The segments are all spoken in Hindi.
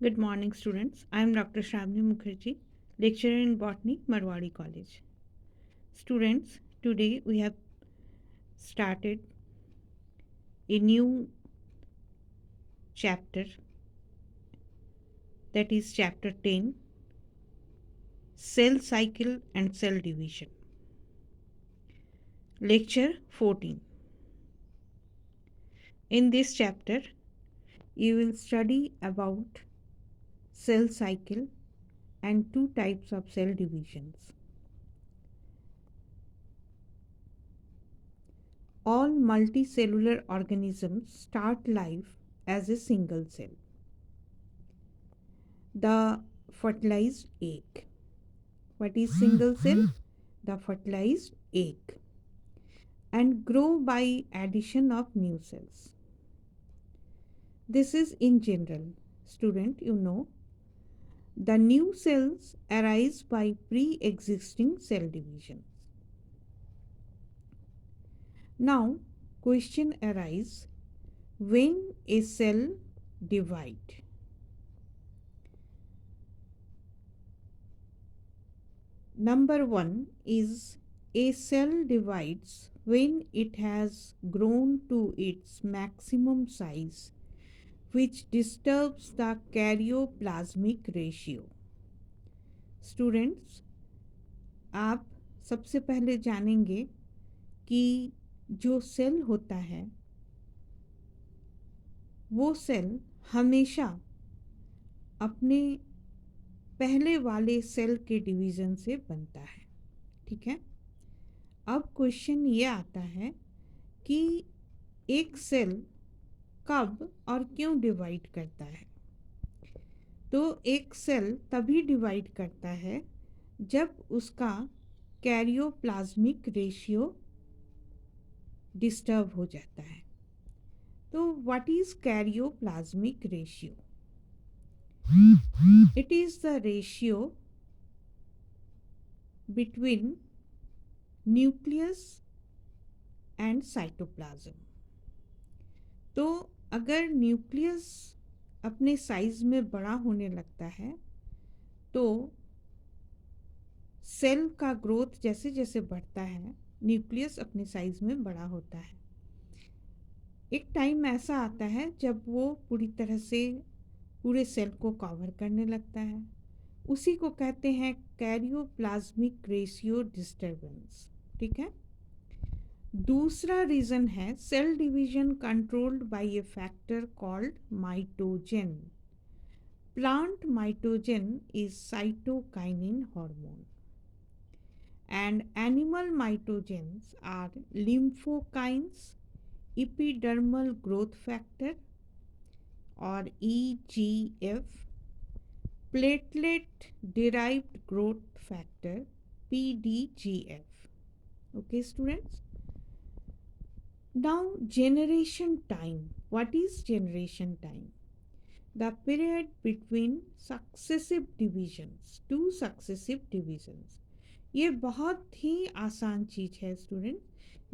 Good morning, students. I am Dr. Shravani Mukherjee, lecturer in Botany, Marwadi College. Students, today we have started a new chapter, that is chapter 10, Cell Cycle and Cell Division. Lecture 14. In this chapter, you will study about cell cycle and two types of cell divisions. All multicellular organisms start life as a single cell. The fertilized egg. What is single cell? The fertilized egg. And grow by addition of new cells. This is in general. Student, you know, the new cells arise by pre-existing cell divisions. Now, question arises, when a cell divide? Number 1 is a cell divides when it has grown to its maximum size, which disturbs the karyoplasmic ratio. Students, आप सबसे पहले जानेंगे कि जो सेल होता है वो सेल हमेशा अपने पहले वाले सेल के डिवीज़न से बनता है। ठीक है, अब क्वेश्चन ये आता है कि एक सेल कब और क्यों डिवाइड करता है। तो एक सेल तभी डिवाइड करता है जब उसका कैरियोप्लाज्मिक रेशियो डिस्टर्ब हो जाता है। तो what is karyoplasmic ratio? It is the ratio between nucleus and cytoplasm. तो अगर न्यूक्लियस अपने साइज में बड़ा होने लगता है तो सेल का ग्रोथ जैसे जैसे बढ़ता है न्यूक्लियस अपने साइज में बड़ा होता है। एक टाइम ऐसा आता है जब वो पूरी तरह से पूरे सेल को कवर करने लगता है, उसी को कहते हैं कैरियोप्लाज्मिक रेशियो डिस्टर्बेंस। ठीक है, दूसरा रीज़न है cell division controlled by a factor called mitogen. Plant mitogen is cytokinin hormone and animal mitogens are lymphokines, epidermal growth factor or EGF, platelet derived growth factor PDGF. Okay, students. Now, generation time. What is generation time? The period between successive divisions, two successive divisions. ये बहुत ही आसान चीज़ है स्टूडेंट।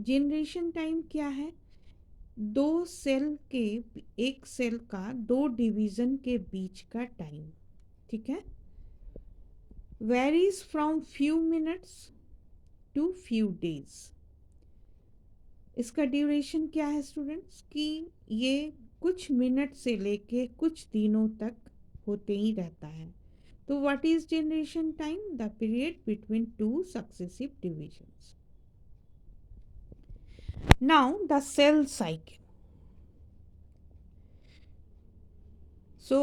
जनरेशन टाइम क्या है? दो सेल के, एक सेल का दो डिवीज़न के बीच का टाइम। ठीक है, varies from few minutes to few days. इसका ड्यूरेशन क्या है स्टूडेंट्स? कि ये कुछ मिनट से लेके कुछ दिनों तक होते ही रहता है। तो what is generation time? The period between two successive divisions. Now the cell cycle. So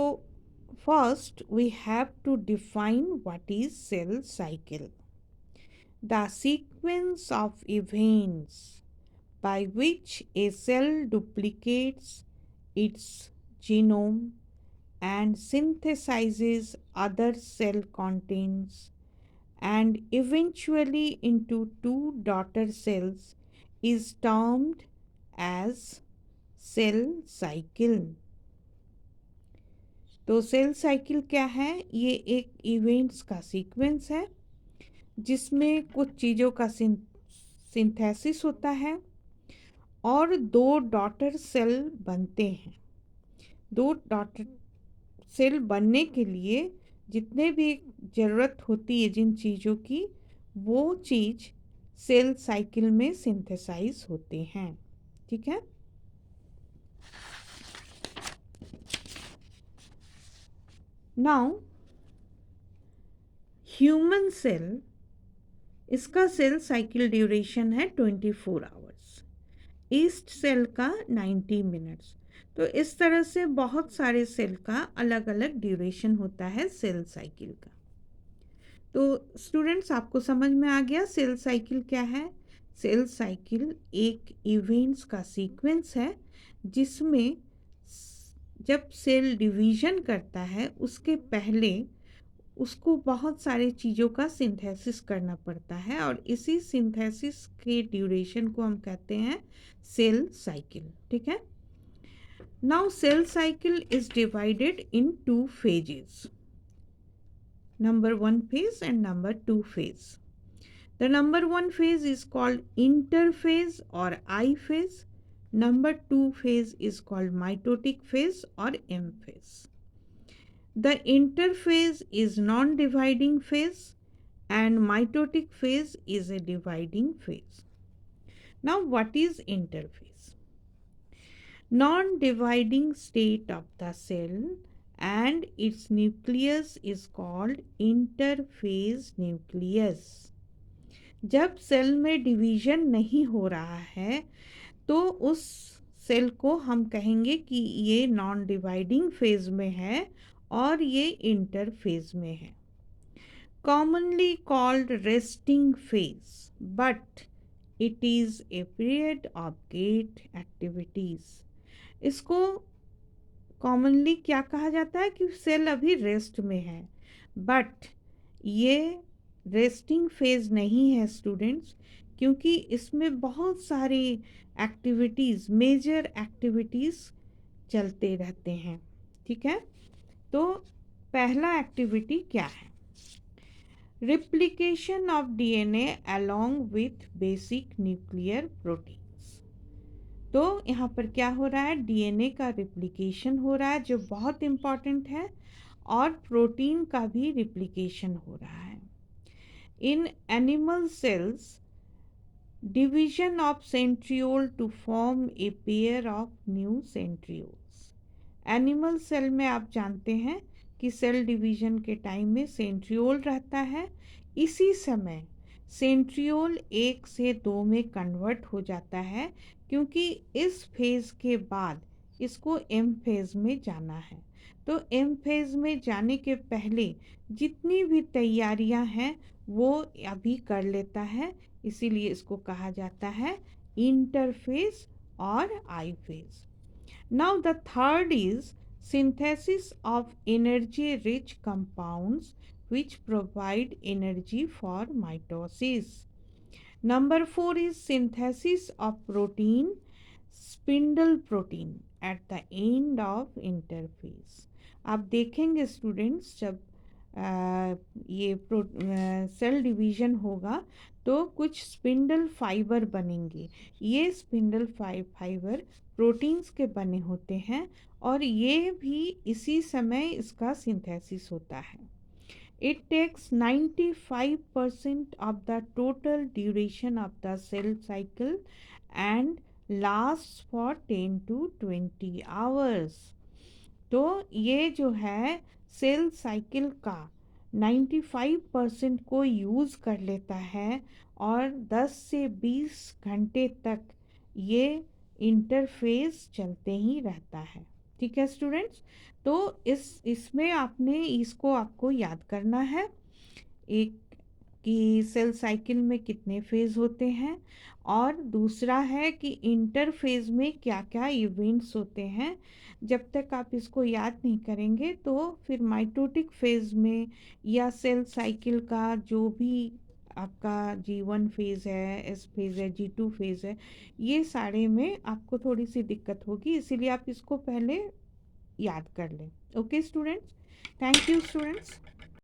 first we have to define what is cell cycle. The sequence of events by which a cell duplicates its genome and synthesizes other cell contents and eventually into two daughter cells is termed as cell cycle. तो सेल साइकिल क्या है? ये एक इवेंट्स का सीक्वेंस है जिसमें कुछ चीज़ों का सिंथेसिस होता है और दो डॉटर सेल बनते हैं। दो डॉटर सेल बनने के लिए जितने भी ज़रूरत होती है जिन चीज़ों की, वो चीज़ सेल साइकिल में सिंथेसाइज होते हैं। ठीक है। नाउ ह्यूमन सेल, इसका सेल साइकिल ड्यूरेशन है 24 आवर्स, ईस्ट सेल का 90 मिनट्स। तो इस तरह से बहुत सारे सेल का अलग अलग ड्यूरेशन होता है सेल साइकिल का। तो स्टूडेंट्स, आपको समझ में आ गया सेल साइकिल क्या है। सेल साइकिल एक इवेंट्स का सीक्वेंस है जिसमें जब सेल डिवीजन करता है उसके पहले उसको बहुत सारे चीज़ों का सिंथेसिस करना पड़ता है, और इसी सिंथेसिस के ड्यूरेशन को हम कहते हैं सेल साइकिल। ठीक है। Now cell cycle is divided in 2 phases, number 1 phase and number 2 phase. The number 1 phase is called interphase or I phase. Number 2 phase is called mitotic phase or M phase. The interphase is non-dividing phase and mitotic phase is a dividing phase. Now, what is interphase? Non-dividing state of the cell and its nucleus is called interphase nucleus. जब सेल में डिवीजन नहीं हो रहा है तो उस सेल को हम कहेंगे कि ये नॉन डिवाइडिंग फेज में है और ये इंटरफेज में है। Commonly called resting phase, but it is a period of great activities. इसको कॉमनली क्या कहा जाता है कि सेल अभी रेस्ट में है, बट ये रेस्टिंग फेज नहीं है स्टूडेंट्स, क्योंकि इसमें बहुत सारी एक्टिविटीज़, मेजर एक्टिविटीज़ चलते रहते हैं। ठीक है। तो पहला एक्टिविटी क्या है? Replication of DNA along with basic nuclear proteins. तो यहाँ पर क्या हो रहा है? डीएनए का रिप्लिकेशन हो रहा है जो बहुत इम्पॉर्टेंट है, और प्रोटीन का भी रिप्लिकेशन हो रहा है। In animal cells, division of centriole to form a pair of new centrioles. Animal cell में आप जानते हैं कि सेल डिवीजन के टाइम में सेंट्रियोल रहता है। इसी समय सेंट्रियोल 1 से 2 में कन्वर्ट हो जाता है, क्योंकि इस फेज़ के बाद इसको एम फेज़ में जाना है। तो एम फेज़ में जाने के पहले जितनी भी तैयारियां हैं वो अभी कर लेता है, इसीलिए इसको कहा जाता है इंटरफेज और I phase. Now the third is synthesis of energy rich compounds which provide energy for mitosis. Number 4 is synthesis of protein, spindle protein at the end of interphase. आप देखेंगे स्टूडेंट्स, जब ये सेल डिवीजन होगा तो कुछ स्पिंडल फाइबर बनेंगे। ये स्पिंडल फाइबर प्रोटीन्स के बने होते हैं, और ये भी इसी समय इसका सिंथेसिस होता है। It takes 95% of the total duration of the cell cycle and lasts for 10 to 20 hours. तो ये जो है सेल साइकिल का 95% को यूज़ कर लेता है, और 10 से 20 घंटे तक ये इंटरफेस चलते ही रहता है। ठीक है स्टूडेंट्स। तो इसमें आपको याद करना है, एक कि सेल साइकिल में कितने फेज़ होते हैं, और दूसरा है कि इंटरफेज में क्या क्या इवेंट्स होते हैं। जब तक आप इसको याद नहीं करेंगे तो फिर माइटोटिक फेज़ में या सेल साइकिल का जो भी आपका G1 फेज़ है, S फेज़ है, G2 फेज़ है, ये सारे में आपको थोड़ी सी दिक्कत होगी, इसीलिए आप इसको पहले याद कर लें। Okay students, thank you students.